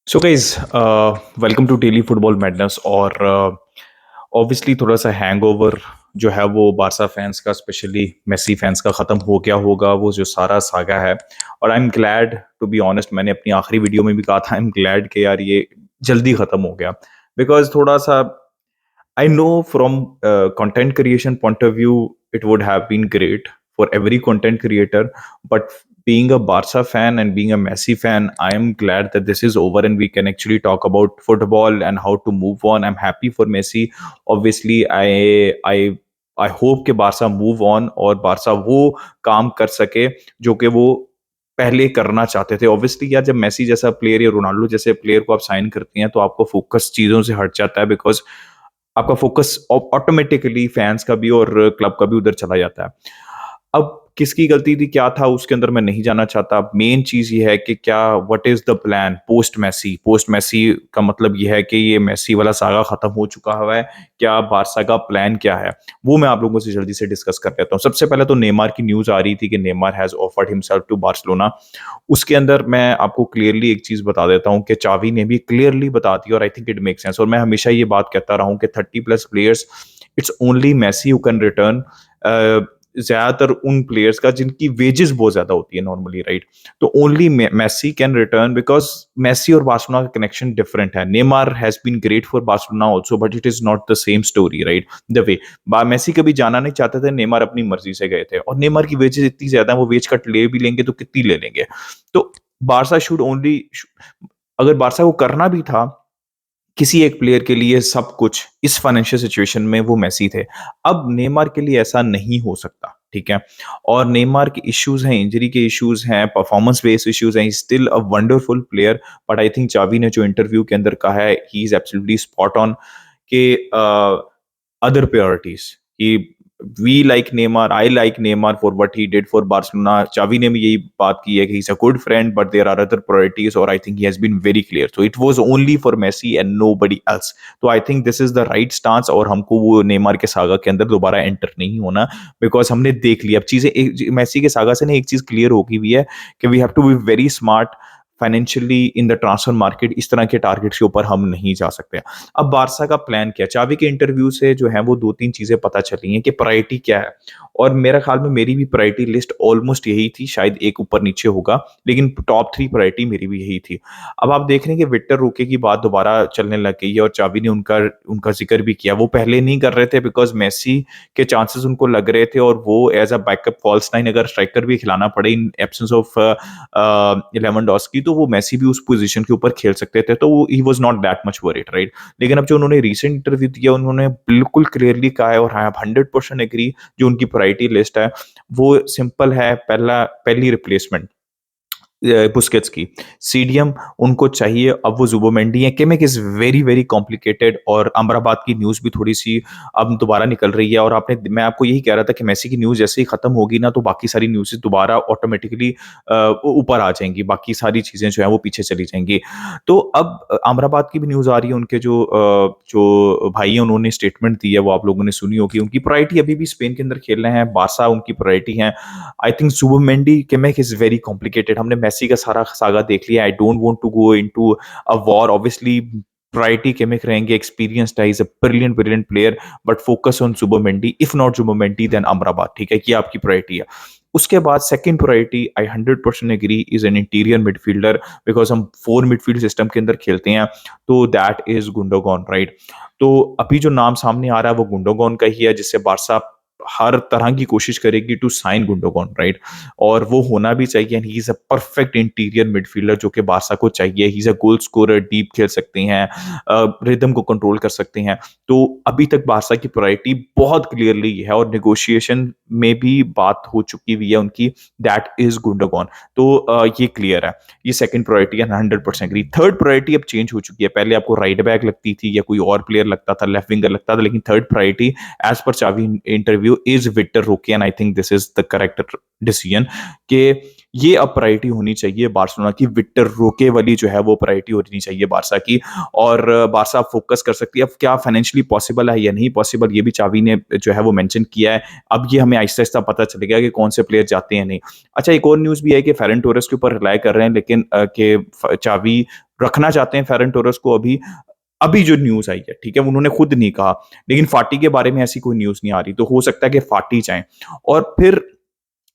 So guys welcome to daily football madness और obviously थोड़ा सा हैंगओवर जो है वो बारसा फैंस का स्पेशली मेसी फैंस का ख़त्म हो गया होगा वो जो सारा सागा है। और I am glad to be honest, मैंने अपनी आखिरी वीडियो में भी कहा था आई एम ग्लैड कि यार ये जल्दी ख़त्म हो गया। बिकॉज थोड़ा सा I know from content creation point of view, it would have been great for every content creator. But being a Barca fan and being a Messi fan, I am glad that this is over and we can actually talk about football and how to move on. I'm happy for Messi. Obviously, I hope कि Barça move on और Barça वो काम कर सके जो कि वो पहले करना चाहते थे। ऑब्वियसली यार, जब मेसी जैसा प्लेयर या रोनाल्डो जैसे प्लेयर को आप साइन करते हैं तो आपको फोकस चीज़ों से हट जाता है। बिकॉज़ आपका फोकस ऑटोमेटिकली फैंस का भी और क्लब का भी उधर चला जाता है। अब किसकी गलती थी, क्या था उसके अंदर, मैं नहीं जानना चाहता। मेन चीज़ ये है कि क्या what is the plan post Messi? Post Messi का मतलब ये है कि ये मेसी वाला सागा खत्म हो चुका हुआ है। क्या बारसा का प्लान क्या है? वो मैं आप लोगों से जल्दी से डिस्कस कर लेता हूँ। सबसे पहले तो नेमार की न्यूज़ आ रही थी कि Neymar has offered himself to Barcelona. उसके अंदर मैं आपको क्लियरली एक चीज़ बता देता हूँ कि चावी ने भी क्लियरली बता दी और I think it makes sense. और मैं हमेशा ये बात कहता रहा हूँ कि 30 plus players, it's only Messi who can return. ज़्यादातर उन प्लेयर्स का जिनकी वेजेस बहुत ज़्यादा होती है नॉर्मली, राइट? तो only Messi can return because Messi और बार्सिलोना का कनेक्शन डिफरेंट है। Neymar has been great for Barcelona also but it is not the same story, right? The way Messi कभी जाना नहीं चाहते थे, नेमार अपनी मर्जी से गए थे और नेमार की वेजेस इतनी ज्यादा है, वो वेज कट ले भी लेंगे तो कितनी ले लेंगे। तो बारसा शुड ओनली, अगर बारसा को करना भी था किसी एक प्लेयर के लिए सब कुछ इस फाइनेंशियल सिचुएशन में, वो मेसी थे। अब नेमार के लिए ऐसा नहीं हो सकता, ठीक है? और नेमार के इश्यूज हैं, इंजरी के इश्यूज हैं, परफॉर्मेंस बेस्ड इश्यूज हैं, still a wonderful player. But I think चावी ने जो इंटरव्यू के अंदर कहा है, he is absolutely spot on के other priorities. We like Neymar. I like Neymar for what he did for Barcelona. Xavi ने भी यही बात की है कि he's a good friend, but there are other priorities. और I think he has been very clear. So it was only for Messi and nobody else. तो I think this is the right stance. और हमको वो Neymar के saga के अंदर दोबारा enter नहीं होना, बिकॉज हमने देख लिया अब चीजें। मेसी के सागा से ना एक चीज क्लियर हो गई हुई है कि we have to be very smart financially in the transfer market. इस तरह के टारगेट्स के ऊपर हम नहीं जा सकते। अब बारसा का प्लान क्या? चावी के इंटरव्यू से जो है वो 2-3 चीज़ें पता चली हैं कि प्रायोरिटी क्या है। और मेरा ख़्याल में मेरी भी प्रायोरिटी लिस्ट ऑलमोस्ट यही थी, शायद एक ऊपर-नीचे होगा, लेकिन टॉप 3 प्रायोरिटी मेरी भी यही थी। अब आप देख रहे हैं कि विक्टर रोके की बात दोबारा चलने लग गई है और चावी ने उनका उनका ज़िक्र भी किया। वो पहले नहीं कर रहे थे बिकॉज़ मेसी के चांसेस उनको लग रहे थे और वो as a backup false nine अगर स्ट्राइकर भी खिलाना पड़े इन एब्सेंस ऑफ लेवेंडोस्की, तो वो मेसी भी उस पोज़ीशन के ऊपर खेल सकते थे, तो वो he was not that much worried, right? लेकिन अब जो उन्होंने रीसेंट इंटरव्यू दिया, उन्होंने बिल्कुल क्लियरली कहा है और आई एम 100% एग्री, जो उनकी प्रायोरिटी लिस्ट है, वो सिंपल है। पहली रिप्लेसमेंट बुस्केट्स की, सीडीएम उनको चाहिए। अब वो ज़ुबोमेंडी है, केमिक इज़ वेरी, वेरी कॉम्प्लिकेटेड। और अमराबाद की न्यूज़ भी थोड़ी-सी अब दोबारा निकल रही है और मैं आपको यही कह रहा था कि मेसी की न्यूज़ जैसे ही खत्म होगी ना, तो बाकी सारी न्यूज़ेज़ दोबारा ऑटोमेटिकली ऊपर आ जाएँगी, बाकी सारी चीज़ें जो हैं वो पीछे चली जाएँगी। तो अब अमराबाद की भी न्यूज़ आ रही है, उनके जो भाई हैं उन्होंने स्टेटमेंट दी है, वो आप लोगों ने सुनी होगी। उनकी प्रायोरिटी अभी भी स्पेन के अंदर खेल रहे हैं, बारसा उनकी प्रायोरिटी है। आई थिंक जुबिमेंडी केमेक इज़ वेरी कॉम्प्लिकेटेड। हमने मेसी का सारा सागा देख लिया। I don't want to go into a war. Obviously priority केमिक रहेंगे, एक्सपीरियंस्ड है, is a brilliant brilliant player, but focus on Zubimendi, if not Zubimendi then Amrabat, ठीक है? ये आपकी प्रायोरिटी है। उसके बाद second priority, I 100% agree, is an interior midfielder, because हम 4 मिडफील्ड सिस्टम के अंदर खेलते हैं, तो दैट इज़ गुंडोगॉन, राइट? तो अभी जो नाम सामने आ रहा है वो गुंडोगॉन का ही है, जिससे बारसा हर तरह की कोशिश करेगी टू साइन गुंडोगॉन, राइट? और वो होना भी चाहिए। And he is a perfect interior midfielder जो कि बारसा को चाहिए। He is a goal scorer, deep खेल सकते हैं, रिदम को कंट्रोल कर सकते हैं। तो अभी तक बारसा की प्रायोरिटी बहुत क्लियरली है और नेगोशिएशन में भी बात हो चुकी हुई है उनकी, दैट इज़ गुंडोगॉन। तो ये क्लियर है। ये सेकंड प्रायोरिटी है, 100% एग्री। थर्ड प्रायोरिटी अब चेंज हो चुकी है। पहले आपको राइट बैक लगती थी या कोई और प्लेयर लगता था, लेफ्ट विंगर लगता था, लेकिन थर्ड प्रायोरिटी एज़ पर चावी इंटरव्यू इंटरव्यू इज विक्टर रोके and I think this is the correct decision कि ये अब प्रायोरिटी होनी चाहिए बार्सिलोना की, विक्टर रोके वाली जो है वो प्रायोरिटी होनी चाहिए बारसा की। और बारसा फोकस कर सकती है। अब क्या फाइनेंशियली पॉसिबल है या नहीं पॉसिबल, ये भी चावी ने जो है वो मेंशन किया है। अब ये हमें आहिस्ता आहिस्ता पता चलेगा कि कौन से प्लेयर जाते हैं नहीं। अच्छा, एक और न्यूज़ भी है कि फेरन टोरेस के ऊपर रिलाय कर रहे हैं, लेकिन चावी रखना चाहते हैं फेरन टोरेस को अभी। अभी जो न्यूज़ आई है, ठीक है, उन्होंने खुद नहीं कहा, लेकिन फाटी के बारे में ऐसी कोई न्यूज़ नहीं आ रही, तो हो सकता है कि फाटी जाएँ। और फिर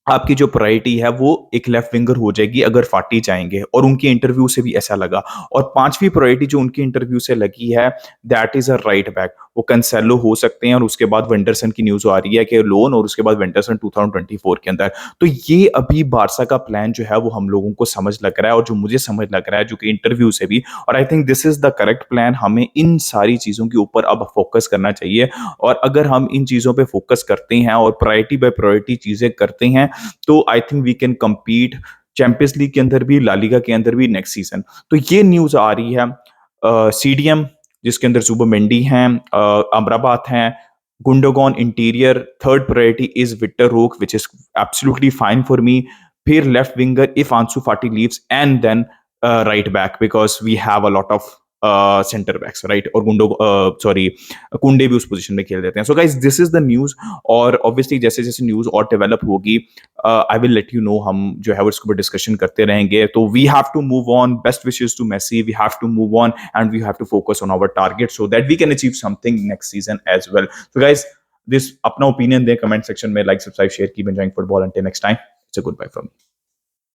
आपकी जो प्रायोरिटी है वो एक लेफ्ट विंगर हो जाएगी अगर फाटी जाएँगे, और उनके इंटरव्यू से भी ऐसा लगा। और 5वीं प्रायोरिटी जो उनकी इंटरव्यू से लगी है, that is a right back. वो कैंसेलो हो सकते हैं, और उसके बाद वेंडरसन की न्यूज़ आ रही है कि लोन, और उसके बाद वेंडरसन 2024 के अंदर। तो ये अभी बारसा का प्लान जो है वो हम लोगों को समझ लग रहा है, और जो मुझे समझ लग रहा है जो कि इंटरव्यू से भी, और I think this is the correct plan. हमें इन सारी चीज़ों के ऊपर अब फोकस करना चाहिए, और अगर हम इन चीज़ों पे फोकस करते हैं और प्रायोरिटी बाय प्रायोरिटी चीज़ें करते हैं, तो I think we can compete Champions League के अंदर भी, ला लीगा के अंदर भी नेक्स्ट सीजन। तो ये न्यूज़ आ रही है। सीडीएम जिसके अंदर जुबोमेंडी हैं, अमराबात हैं, Gundogan interior, third priority is Victor Roque which is absolutely fine for me. फिर left winger if Ansu Fati leaves, and then right back because we have a lot of centre backs, right. और sorry Kounde भी उस position में खेल देते हैं। So guys, this is the news. और obviously जैसे जैसे न्यूज़ और डेवलप होगी, I will let you know. हम जो है वो इसके ऊपर डिस्कशन करते रहेंगे। तो we have to move on, best wishes to Messi, we have to move on and we have to focus on our target so that we can achieve something next season as well. So guys, this अपना opinion दें comment section में, like subscribe share, keep enjoying football. Until next time, it's a goodbye from me.